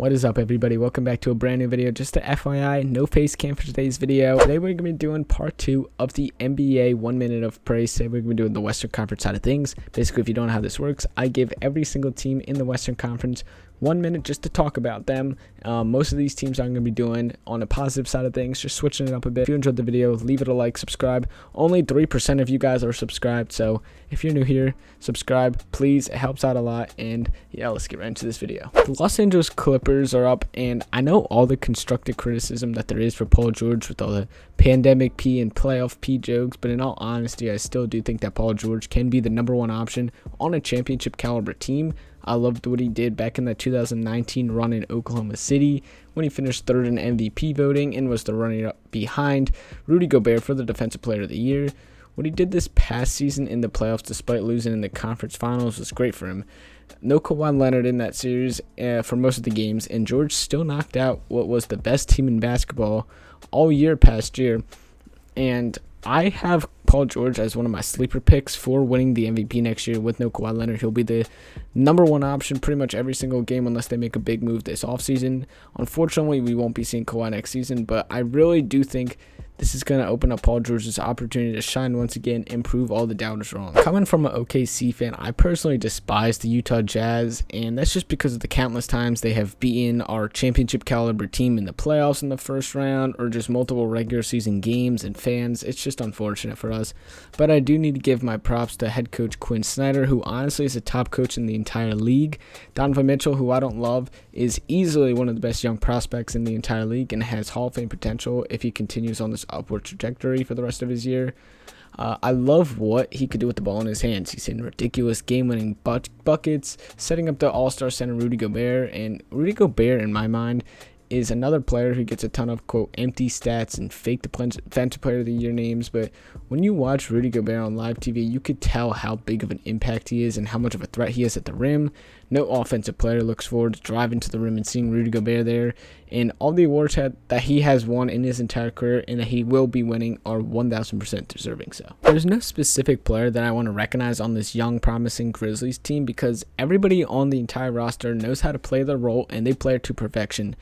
What is up, everybody? Welcome back to a brand new video. Just a FYI, no face cam for today's video. Today we're going to be doing part 2 of the NBA 1 minute of praise. Today we're going to be doing the Western Conference side of things. Basically, if you don't know how this works, I give every single team in the Western Conference 1 minute just to talk about them. Most of these teams I'm going to be doing on the positive side of things, just switching it up a bit. If you enjoyed the video, leave it a like, subscribe. Only 3% of you guys are subscribed, so if you're new here, subscribe, please. It helps out a lot, and yeah, let's get right into this video. The Los Angeles Clippers are up, and I know all the constructive criticism that there is for Paul George with all the pandemic P and playoff P jokes, but in all honesty, I still do think that Paul George can be the #1 option on a championship caliber team. I loved what he did back in that 2019 run in Oklahoma City when he finished third in MVP voting and was the runner-up behind Rudy Gobert for the Defensive Player of the Year. What he did this past season in the playoffs despite losing in the conference finals was great for him. No Kawhi Leonard in that series for most of the games, and George still knocked out what was the best team in basketball all year past year. And I have Paul George as one of my sleeper picks for winning the MVP next year with no Kawhi Leonard. He'll be the #1 option pretty much every single game unless they make a big move this offseason. Unfortunately, we won't be seeing Kawhi next season, but I really do think this is going to open up Paul George's opportunity to shine once again and prove all the doubters wrong. Coming from an OKC fan, I personally despise the Utah Jazz, and that's just because of the countless times they have beaten our championship caliber team in the playoffs in the first round or just multiple regular season games and fans. It's just unfortunate for us. But I do need to give my props to head coach Quinn Snyder, who honestly is a top coach in the entire league. Donovan Mitchell, who I don't love, is easily one of the best young prospects in the entire league and has Hall of Fame potential if he continues on this upward trajectory for the rest of his year. I love what he could do with the ball in his hands. He's hitting ridiculous game-winning buckets, setting up the all-star center Rudy Gobert, and Rudy Gobert, in my mind, is another player who gets a ton of, quote, empty stats and fake defensive player of the year names. But when you watch Rudy Gobert on live TV, you could tell how big of an impact he is and how much of a threat he is at the rim. No offensive player looks forward to driving to the rim and seeing Rudy Gobert there. And all the awards that he has won in his entire career and that he will be winning are 1,000% deserving so. There's no specific player that I want to recognize on this young, promising Grizzlies team because everybody on the entire roster knows how to play their role and they play it to perfection.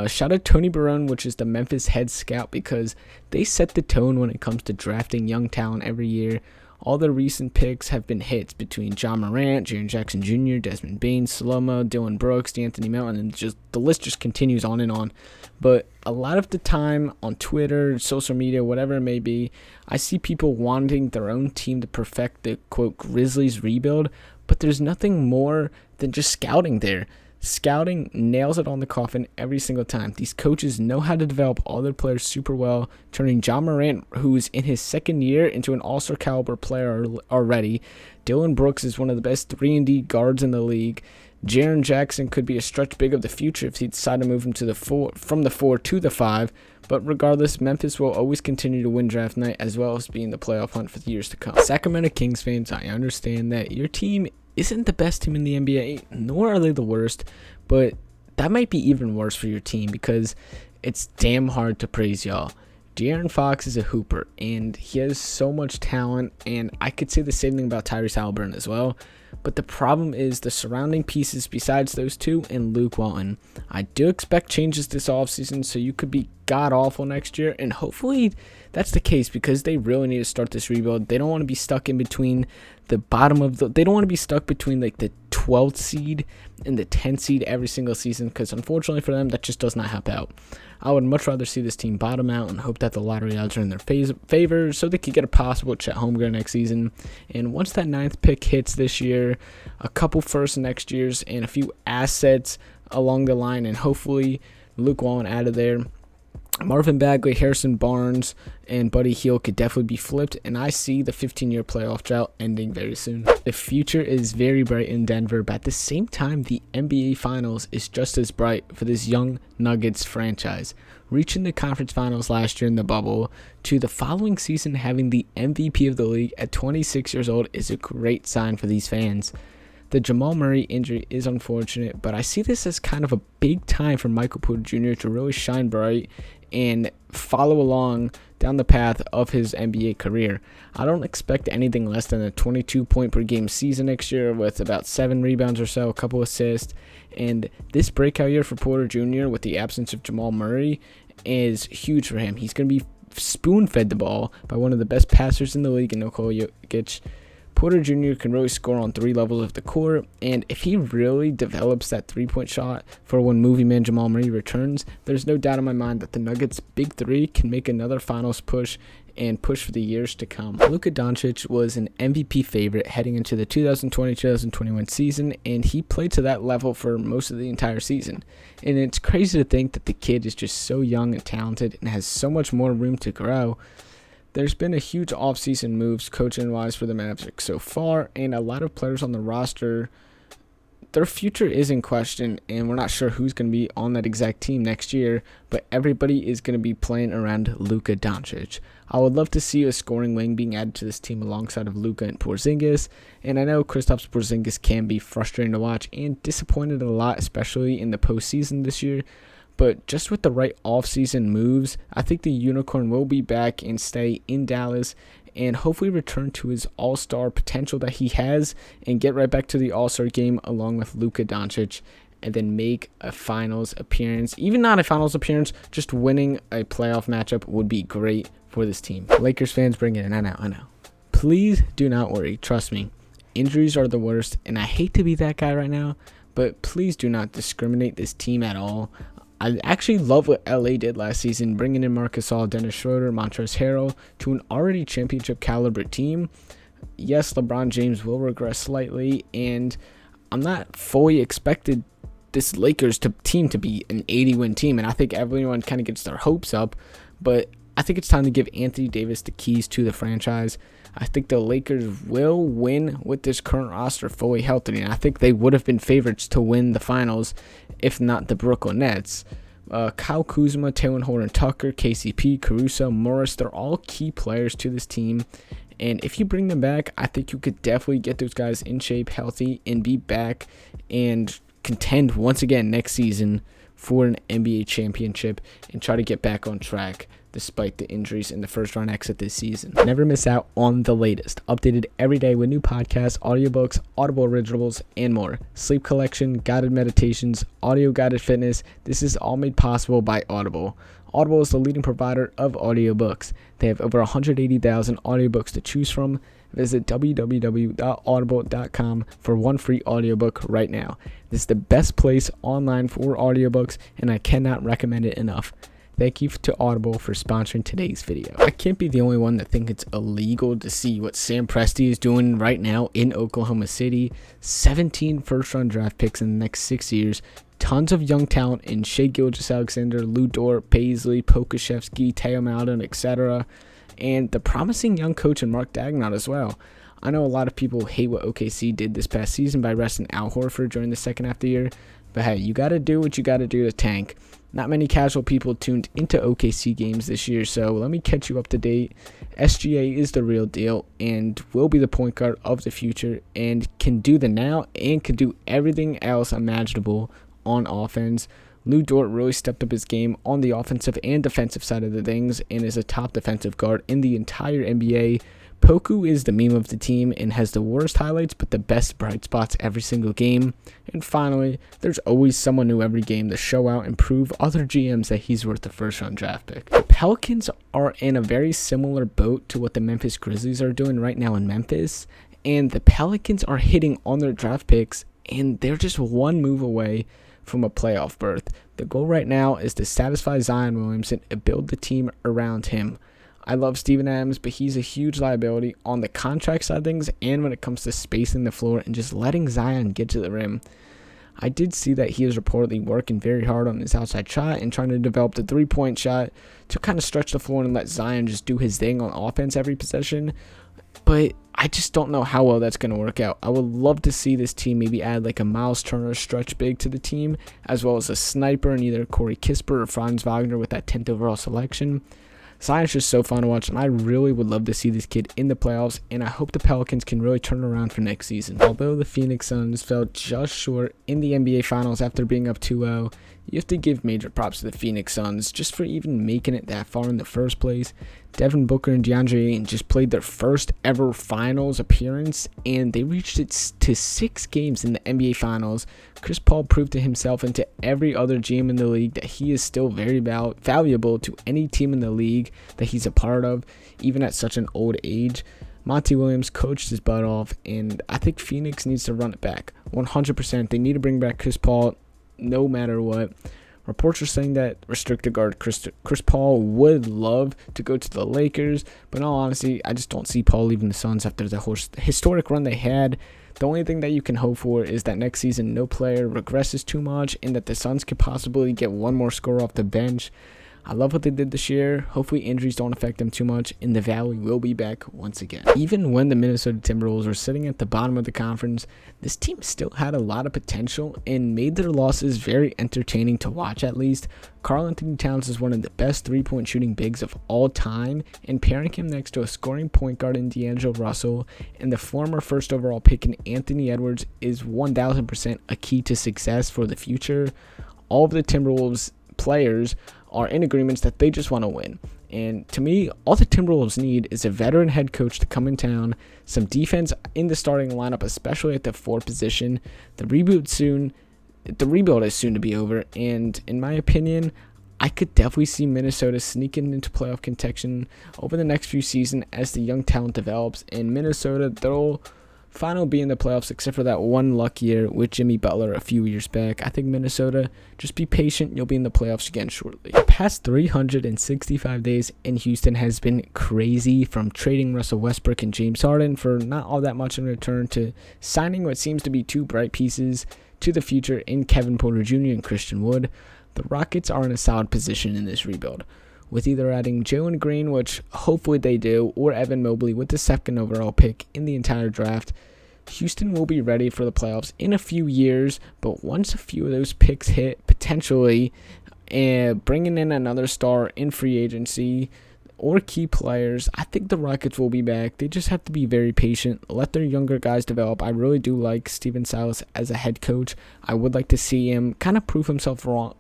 Shout out Tony Barone, which is the Memphis head scout, because they set the tone when it comes to drafting young talent every year. All the recent picks have been hits between John Morant, Jaren Jackson Jr., Desmond Bane, Slomo, Dylan Brooks, D'Anthony Melton, and just the list just continues on and on. But a lot of the time on Twitter, social media, whatever it may be, I see people wanting their own team to perfect the, quote, Grizzlies rebuild, but there's nothing more than just scouting there. Scouting nails it on the coffin every single time. These coaches know how to develop all their players super well, turning John Morant, who's in his second year, into an all-star caliber player already. Dylan Brooks is one of the best 3-and-D guards in the league. Jaren Jackson could be a stretch big of the future if he decide to move him to the from the 4 to the 5. But regardless, Memphis will always continue to win draft night as well as be in the playoff hunt for the years to come. Sacramento Kings fans, I understand that your team isn't the best team in the NBA, nor are they the worst, but that might be even worse for your team because it's damn hard to praise y'all. De'Aaron Fox is a hooper, and he has so much talent, and I could say the same thing about Tyrese Haliburton as well, but the problem is the surrounding pieces besides those two and Luke Walton. I do expect changes this offseason, so you could be god-awful next year, and hopefully that's the case because they really need to start this rebuild. They don't want to be stuck in between the bottom of they don't want to be stuck between like the 12th seed and the 10th seed every single season because unfortunately for them, that just does not help out. I would much rather see this team bottom out and hope that the lottery odds are in their favor so they could get a possible Chet Holmgren next season. And once that 9th pick hits this year, a couple first next year's and a few assets along the line, and hopefully Luke Walton out of there, Marvin Bagley, Harrison Barnes, and Buddy Hield could definitely be flipped, and I see the 15-year playoff drought ending very soon. The future is very bright in Denver, but at the same time, the NBA Finals is just as bright for this young Nuggets franchise. Reaching the conference finals last year in the bubble to the following season having the MVP of the league at 26 years old is a great sign for these fans. The Jamal Murray injury is unfortunate, but I see this as kind of a big time for Michael Porter Jr. to really shine bright and follow along down the path of his NBA career. I don't expect anything less than a 22 point per game season next year with about 7 rebounds or so, a couple assists. And this breakout year for Porter Jr. with the absence of Jamal Murray is huge for him. He's going to be spoon-fed the ball by one of the best passers in the league in Nikola Jokic. Porter Jr. can really score on 3 levels of the court, and if he really develops that 3-point shot for when movie man Jamal Murray returns, there's no doubt in my mind that the Nuggets' big 3 can make another finals push and push for the years to come. Luka Doncic was an MVP favorite heading into the 2020-2021 season, and he played to that level for most of the entire season. And it's crazy to think that the kid is just so young and talented and has so much more room to grow. There's been a huge offseason moves coaching-wise for the Mavericks so far, and a lot of players on the roster, their future is in question, and we're not sure who's going to be on that exact team next year, but everybody is going to be playing around Luka Doncic. I would love to see a scoring wing being added to this team alongside of Luka and Porzingis, and I know Kristaps Porzingis can be frustrating to watch and disappointed a lot, especially in the postseason this year. But just with the right offseason moves, I think the Unicorn will be back and stay in Dallas and hopefully return to his all-star potential that he has and get right back to the all-star game along with Luka Doncic and then make a finals appearance. Even not a finals appearance, just winning a playoff matchup would be great for this team. Lakers fans, bring it in. I know. Please do not worry. Trust me. Injuries are the worst, and I hate to be that guy right now, but please do not discriminate this team at all. I actually love what LA did last season, bringing in Marc Gasol, Dennis Schroeder, Montrezl Harrell to an already championship caliber team. Yes, LeBron James will regress slightly, and I'm not fully expected this Lakers team to be an 80-win team, and I think everyone kind of gets their hopes up, but I think it's time to give Anthony Davis the keys to the franchise. I think the Lakers will win with this current roster fully healthy, and I think they would have been favorites to win the finals, if not the Brooklyn Nets. Kyle Kuzma, Taylor Horton-Tucker, KCP, Caruso, Morris, they're all key players to this team. And if you bring them back, I think you could definitely get those guys in shape, healthy, and be back and contend once again next season for an NBA championship and try to get back on track despite the injuries in the first round exit this season. Never miss out on the latest. Updated every day with new podcasts, audiobooks, Audible originals, and more. Sleep collection, guided meditations, audio guided fitness. This is all made possible by Audible. Audible is the leading provider of audiobooks. They have over 180,000 audiobooks to choose from. Visit www.audible.com for one free audiobook right now. This is the best place online for audiobooks, and I cannot recommend it enough. Thank you to Audible for sponsoring today's video. I can't be the only one that think it's illegal to see what Sam Presti is doing right now in Oklahoma City. 17 first-round draft picks in the next 6 years. Tons of young talent in Shai Gilgeous-Alexander, Lou Dort, Paisley, Pokashevsky, Teo Maledon, etc. And the promising young coach in Mark Dagnall as well. I know a lot of people hate what OKC did this past season by resting Al Horford during the second half of the year. But hey, you got to do what you got to do to tank. Not many casual people tuned into OKC games this year, so let me catch you up to date. SGA is the real deal and will be the point guard of the future and can do the now and can do everything else imaginable on offense. Lou Dort really stepped up his game on the offensive and defensive side of the things and is a top defensive guard in the entire NBA. Poku is the meme of the team and has the worst highlights but the best bright spots every single game. And finally, there's always someone new every game to show out and prove other GMs that he's worth the first round draft pick. The Pelicans are in a very similar boat to what the Memphis Grizzlies are doing right now in Memphis. And the Pelicans are hitting on their draft picks and they're just one move away from a playoff berth. The goal right now is to satisfy Zion Williamson and build the team around him. I love Steven Adams, but he's a huge liability on the contract side of things and when it comes to spacing the floor and just letting Zion get to the rim. I did see that he is reportedly working very hard on his outside shot and trying to develop the three-point shot to kind of stretch the floor and let Zion just do his thing on offense every possession. But I just don't know how well that's going to work out. I would love to see this team maybe add like a Miles Turner stretch big to the team, as well as a sniper in either Corey Kispert or Franz Wagner with that 10th overall selection. Zion's just so fun to watch, and I really would love to see this kid in the playoffs, and I hope the Pelicans can really turn around for next season. Although the Phoenix Suns fell just short in the NBA Finals after being up 2-0, you have to give major props to the Phoenix Suns just for even making it that far in the first place. Devin Booker and DeAndre Ayton just played their first ever finals appearance, and they reached it to 6 games in the NBA Finals. Chris Paul proved to himself and to every other GM in the league that he is still very valuable to any team in the league that he's a part of, even at such an old age. Monty Williams coached his butt off, and I think Phoenix needs to run it back 100%. They need to bring back Chris Paul no matter what. Reports are saying that restricted guard Chris Paul would love to go to the Lakers, but in all honesty, I just don't see Paul leaving the Suns after the historic run they had. The only thing that you can hope for is that next season no player regresses too much and that the Suns could possibly get one more scorer off the bench. I love what they did this year. Hopefully injuries don't affect them too much, and the Valley will be back once again. Even when the Minnesota Timberwolves were sitting at the bottom of the conference, this team still had a lot of potential and made their losses very entertaining to watch at least. Karl-Anthony Towns is one of the best three-point shooting bigs of all time, and pairing him next to a scoring point guard in D'Angelo Russell and the former first overall pick in Anthony Edwards is 1000% a key to success for the future. All of the Timberwolves players are in agreements that they just want to win. And to me, all the Timberwolves need is a veteran head coach to come in town, some defense in the starting lineup, especially at the 4 position. The rebuild is soon to be over, and in my opinion, I could definitely see Minnesota sneaking into playoff contention over the next few seasons as the young talent develops. And Minnesota, they'll finally be in the playoffs, except for that one luck year with Jimmy Butler a few years back. I think Minnesota, just be patient. You'll be in the playoffs again shortly. The past 365 days in Houston has been crazy, from trading Russell Westbrook and James Harden for not all that much in return to signing what seems to be 2 bright pieces to the future in Kevin Porter Jr. and Christian Wood. The Rockets are in a solid position in this rebuild, with either adding Jalen Green, which hopefully they do, or Evan Mobley with the 2nd overall pick in the entire draft. Houston will be ready for the playoffs in a few years, but once a few of those picks hit, potentially bringing in another star in free agency or key players, I think the Rockets will be back. They just have to be very patient, let their younger guys develop. I really do like Steven Silas as a head coach. I would like to see him kind of prove himself wrong,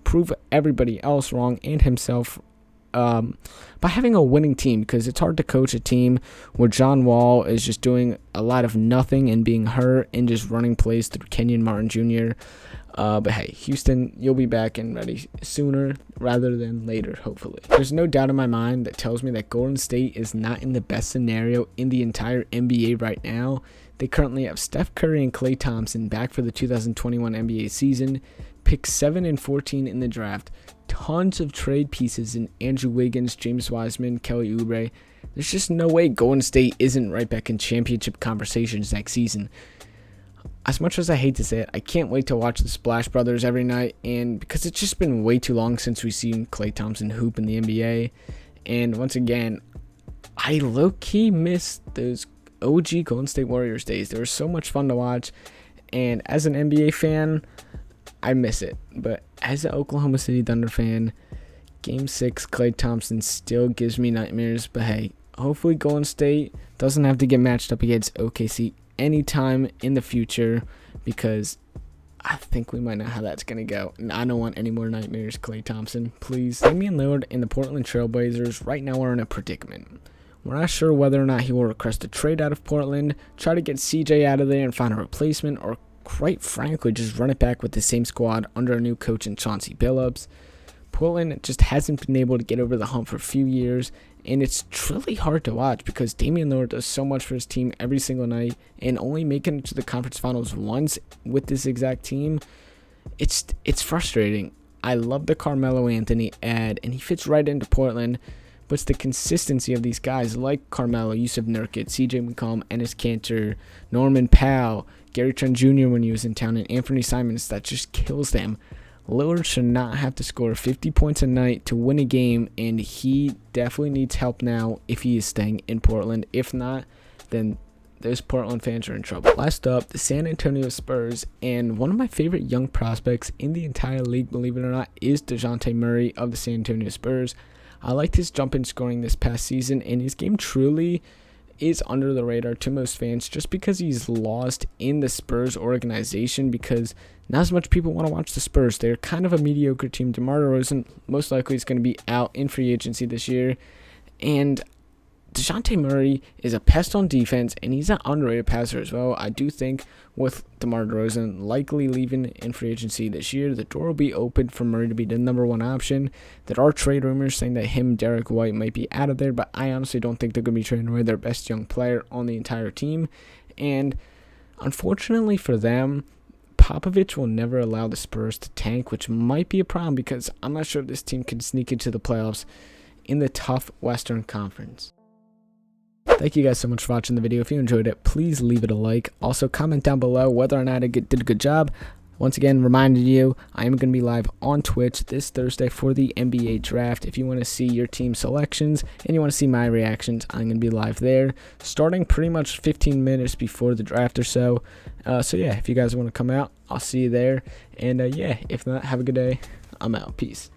prove everybody else wrong and himself by having a winning team, because it's hard to coach a team where John Wall is just doing a lot of nothing and being hurt and just running plays through Kenyon Martin Jr. But hey, Houston, you'll be back and ready sooner rather than later, hopefully. There's no doubt in my mind that tells me that Golden State is not in the best scenario in the entire NBA right now. They currently have Steph Curry and Klay Thompson back for the 2021 NBA season, picks 7 and 14 in the draft, tons of trade pieces in Andrew Wiggins, James Wiseman, Kelly Oubre. There's just no way Golden State isn't right back in championship conversations next season. As much as I hate to say it, I can't wait to watch the Splash Brothers every night, and because it's just been way too long since we've seen Klay Thompson hoop in the NBA. And once again, I low-key miss those OG Golden State Warriors days. They were so much fun to watch, and as an NBA fan, I miss it. But as an Oklahoma City Thunder fan, Game 6, Klay Thompson still gives me nightmares. But hey, hopefully Golden State doesn't have to get matched up against OKC anytime in the future, because I think we might know how that's going to go. And I don't want any more nightmares, Klay Thompson. Please. Damian Lillard and the Portland Trailblazers right now are in a predicament. We're not sure whether or not he will request a trade out of Portland, try to get CJ out of there and find a replacement, or quite frankly just run it back with the same squad under a new coach in Chauncey Billups. Portland just hasn't been able to get over the hump for a few years, and it's truly hard to watch because Damian Lillard does so much for his team every single night, and only making it to the conference finals once with this exact team, it's frustrating. I love the Carmelo Anthony ad, and he fits right into Portland, but it's the consistency of these guys like Carmelo, Yusuf Nurkic, CJ McCollum, Enes Kanter, Norman Powell, Gary Trent Jr. when he was in town, and Anthony Simons, that just kills them. Lillard should not have to score 50 points a night to win a game, and he definitely needs help now if he is staying in Portland. If not, then those Portland fans are in trouble. Last up, the San Antonio Spurs, and one of my favorite young prospects in the entire league, believe it or not, is DeJounte Murray of the San Antonio Spurs. I liked his jump in scoring this past season, and his game truly is under the radar to most fans just because he's lost in the Spurs organization, because not as much people want to watch the Spurs. They're kind of a mediocre team. DeMar DeRozan most likely is going to be out in free agency this year, and DeJounte Murray is a pest on defense, and he's an underrated passer as well. I do think with DeMar DeRozan likely leaving in free agency this year, the door will be open for Murray to be the number one option. There are trade rumors saying that him, Derek White, might be out of there, but I honestly don't think they're going to be trading away their best young player on the entire team. And unfortunately for them, Popovich will never allow the Spurs to tank, which might be a problem because I'm not sure if this team can sneak into the playoffs in the tough Western Conference. Thank you guys so much for watching the video. If you enjoyed it, please leave it a like. Also, comment down below whether or not I did a good job. Once again, reminded you, I am going to be live on Twitch this Thursday for the NBA draft. If you want to see your team selections and you want to see my reactions, I'm going to be live there, starting pretty much 15 minutes before the draft or so. So yeah, if you guys want to come out, I'll see you there. And yeah, if not, have a good day. I'm out. Peace.